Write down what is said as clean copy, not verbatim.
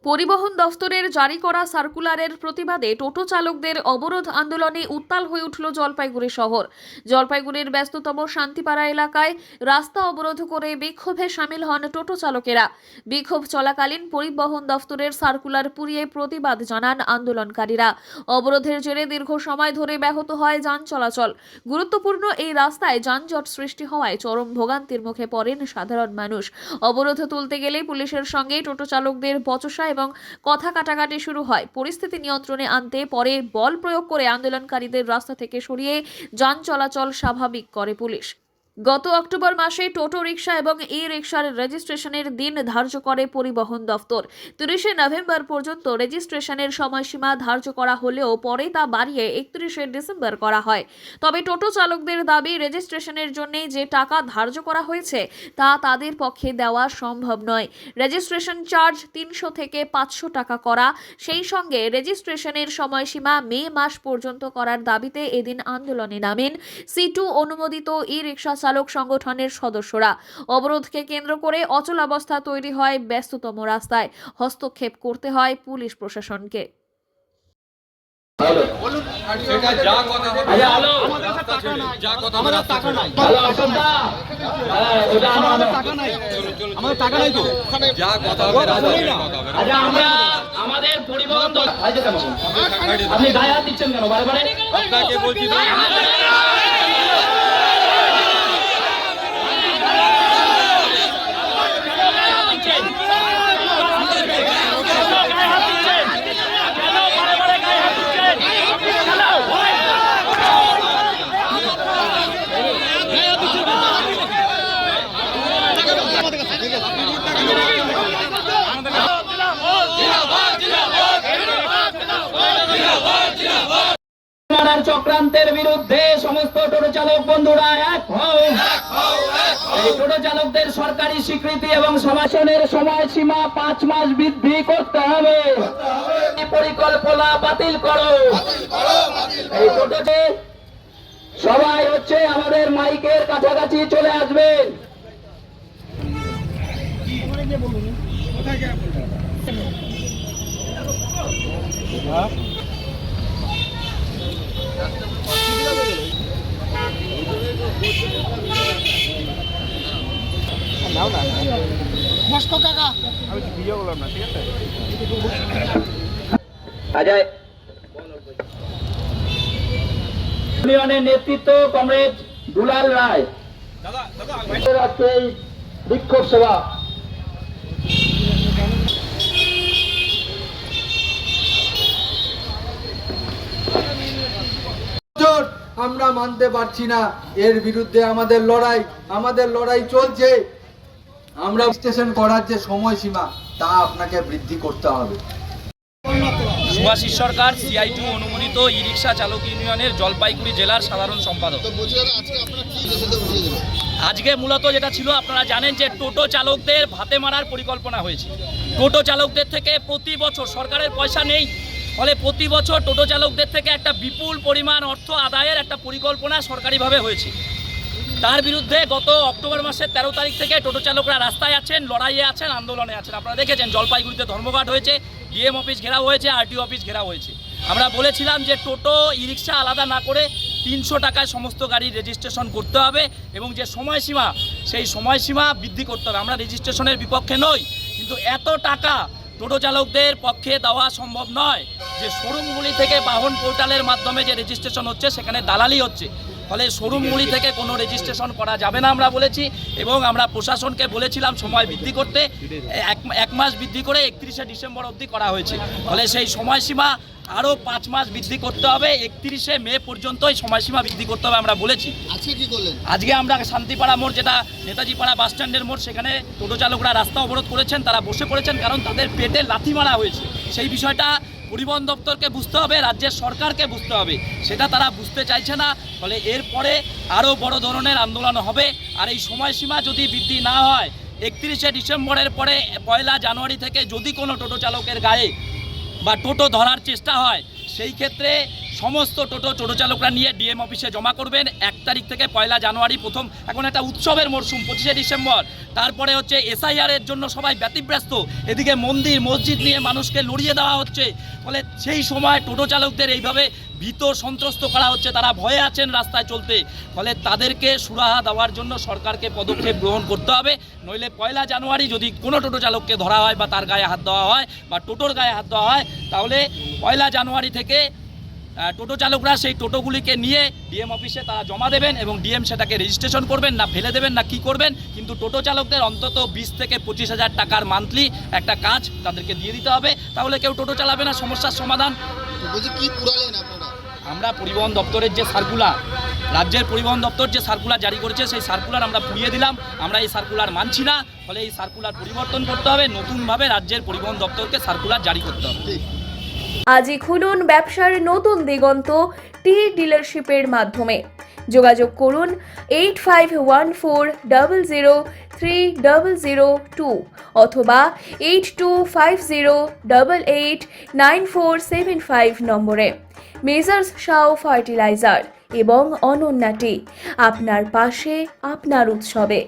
পরিবহন দফতরের জারি করা সার্কুলারের প্রতিবাদে টোটো চালকদের অবরোধ আন্দোলনে উত্তাল হয়ে উঠল জলপাইগুড়ি শহর। জলপাইগুড়ির ব্যস্ততম শান্তিপাড়া এলাকায় রাস্তা অবরোধ করে বিক্ষোভে সামিল হন টোটো চালকেরা। বিক্ষোভ চলাকালীন পরিবহন দফতরের সার্কুলার পুড়িয়ে প্রতিবাদ জানান আন্দোলনকারীরা। অবরোধের জেরে দীর্ঘ সময় ধরে ব্যাহত হয় যান চলাচল। গুরুত্বপূর্ণ এই রাস্তায় যানজট সৃষ্টি হওয়ায় চরম ভোগান্তির মুখে পড়েন সাধারণ মানুষ। অবরোধ তুলতে গেলে পুলিশের সঙ্গে টোটো চালকদের বচসা এবং কথা কাটাকাটি শুরু হয়। পরিস্থিতি নিয়ন্ত্রণে আনতে পরে বল প্রয়োগ করে আন্দোলনকারীদের রাস্তা থেকে সরিয়ে যান চলাচল স্বাভাবিক করে পুলিশ। গত অক্টোবর মাসে টোটো রিকশা এবং ই রিকশার রেজিস্ট্রেশনের দিন ধার্য করে পরিবহন দফতর। 30শে নভেম্বর পর্যন্ত রেজিস্ট্রেশনের সময়সীমা ধার্য করা হলেও পরে তা বাড়িয়ে 31শে ডিসেম্বর করা হয়। তবে টোটো চালকদের দাবি, রেজিস্ট্রেশনের জন্য যে টাকা ধার্য করা হয়েছে তা তাদের পক্ষে দেওয়া সম্ভব নয়। রেজিস্ট্রেশন চার্জ 300 থেকে 500 টাকা করা, সেই সঙ্গে রেজিস্ট্রেশনের সময়সীমা মে মাস পর্যন্ত করার দাবিতে এদিন আন্দোলনে নামেন C2 অনুমোদিত ই রিকশা চালক সংগঠনের সদস্যরা। অবরোধকে কেন্দ্র করে অচলাবস্থা তৈরি হয় ব্যস্ততম রাস্তায়। হস্তক্ষেপ করতে হয় পুলিশ প্রশাসনকে। আমাদের পরিবহন আপনি গায়ে হাত দিচ্ছেন কেন বারবার? আপনাকে বলছি চক্রান্তের বিরুদ্ধে সমস্ত টোটো চালক বন্ধুরা এক হও। এই টোটো চালকদের সরকারি স্বীকৃতি এবং সমাশনের সময়সীমা 5 মাস বৃদ্ধি করতে হবে। পরিকল্পনা বাতিল করো। এই টোটোতে সবাই হচ্ছে আমাদের মাইকের কাছাকাছি চলে আসবেন। ইউনিয়নের নেতৃত্ব কমরেড দুলাল রায় আজকে এই বিক্ষোভ সভা আমরা মানতে পারছি না। এর বিরুদ্ধে আমাদের লড়াই চলছে। আমরা স্টেশন করার যে সময়সীমা তা আপনাকে বৃদ্ধি করতে হবে। সুভাষিস সরকার CI2 অনুমোদিত ই রিকশা চালক ইউনিয়নের জলপাইগুড়ি জেলার সাধারণ সম্পাদক। আজকে মূলত যেটা ছিল, আপনারা জানেন যে টোটো চালকদের ভাতে মারার পরিকল্পনা হয়েছে। টোটো চালকদের থেকে প্রতি বছর সরকারের পয়সা নেই, ফলে প্রতি বছর টোটো চালকদের থেকে একটা বিপুল পরিমাণ অর্থ আদায়ের একটা পরিকল্পনা সরকারিভাবে হয়েছে। তার বিরুদ্ধে গত অক্টোবর মাসের 13 তারিখ থেকে টোটো চালকরা রাস্তায় আছেন, লড়াইয়ে আছেন, আন্দোলনে আছেন। আপনারা দেখেছেন জলপাইগুড়িতে ধর্মঘট হয়েছে, ডিএম অফিস ঘেরাও হয়েছে, RTO অফিস ঘেরাও হয়েছে। আমরা বলেছিলাম যে টোটো ই রিকশা আলাদা না করে 300 টাকায় সমস্ত গাড়ির রেজিস্ট্রেশন করতে হবে এবং যে সময়সীমা সেই সময়সীমা বৃদ্ধি করতে হবে। আমরা রেজিস্ট্রেশনের বিপক্ষে নই, কিন্তু এত টাকা টোটো চালকদের পক্ষে দেওয়া সম্ভব নয়। যে শোরুমগুলি থেকে বাহন পোর্টালের মাধ্যমে যে রেজিস্ট্রেশন হচ্ছে সেখানে দালালি হচ্ছে, ফলে শোরুমগুলি থেকে কোনো রেজিস্ট্রেশন করা যাবে না আমরা বলেছি। এবং আমরা প্রশাসনকে বলেছিলাম সময় বৃদ্ধি করতে, এক মাস বৃদ্ধি করে 31শে ডিসেম্বর অবধি করা হয়েছে। ফলে সেই সময়সীমা আরও 5 মাস বৃদ্ধি করতে হবে, 31শে মে পর্যন্তই সময়সীমা বৃদ্ধি করতে হবে আমরা বলেছি। আজকে আমরা শান্তিপাড়া মোড়, যেটা নেতাজি পাড়া বাস স্ট্যান্ডের মোড়, সেখানে টোটো চালকরা রাস্তা অবরোধ করেছেন, তারা বসে পড়েছেন, কারণ তাদের পেটে লাথি মারা হয়েছে। সেই বিষয়টা পরিবহন দপ্তরকে বুঝতে হবে, রাজ্যের সরকারকে বুঝতে হবে, সেটা তারা বুঝতে চাইছে না। ফলে এরপরে আরও বড় ধরনের আন্দোলন হবে। আর এই সময়সীমা যদি বৃদ্ধি না হয়, 31শে ডিসেম্বরের পরে 1 জানুয়ারি থেকে যদি কোনো টোটো চালকের গায়ে বা টোটো ধরার চেষ্টা হয়, সেই ক্ষেত্রে সমস্ত টোটো চালকরা নিয়ে ডিএম অফিসে জমা করবেন। 1 তারিখ থেকে 1 জানুয়ারি প্রথম, এখন একটা উৎসবের মরশুম 25শে ডিসেম্বর, তারপরে হচ্ছে SIR এর জন্য সবাই ব্যতিব্যস্ত, এদিকে মন্দির মসজিদ নিয়ে মানুষকে লড়িয়ে দেওয়া হচ্ছে। ফলে সেই সময় টোটো চালকদের এইভাবে ভীত সন্ত্রস্ত করা হচ্ছে, তারা ভয়ে আছেন রাস্তায় চলতে। ফলে তাদেরকে সুরাহা দেওয়ার জন্য সরকারকে পদক্ষেপ গ্রহণ করতে হবে, নইলে 1 জানুয়ারি যদি কোনো টোটো চালককে ধরা হয় বা তার গায়ে হাত দেওয়া হয় বা টোটোর গায়ে হাত দেওয়া হয়, তাহলে 1 জানুয়ারি থেকে টোটো চালকরা সেই টোটোগুলিকে নিয়ে ডিএম অফিসে তারা জমা দেবেন এবং ডিএম সেটাকে রেজিস্ট্রেশন করবেন, না ফেলে দেবেন না কি করবেন। কিন্তু টোটো চালকদের অন্তত 20 থেকে 25 হাজার টাকার মান্থলি একটা কাজ তাদেরকে দিয়ে দিতে হবে, তাহলে কেউ টোটো চালাবে না, সমস্যার সমাধান। বলছি কি পুরালেন আপনারা? আমরা পরিবহন দপ্তরের যে সার্কুলার, রাজ্যের পরিবহন দপ্তর যে সার্কুলার জারি করেছে সেই সার্কুলার আমরা পুড়িয়ে দিলাম। আমরা এই সার্কুলার মানছি না, ফলে এই সার্কুলার পরিবর্তন করতে হবে, নতুনভাবে রাজ্যের পরিবহন দপ্তরকে সার্কুলার জারি করতে হবে। আজই খুলুন ব্যবসার নতুন দিগন্ত টি ডিলারশিপের মাধ্যমে। যোগাযোগ করুন 8514003002 অথবা 8250889475 নম্বরে। মেজার্স শাও ফার্টিলাইজার এবং অনন্যা টি, আপনার পাশে আপনার উৎসবে।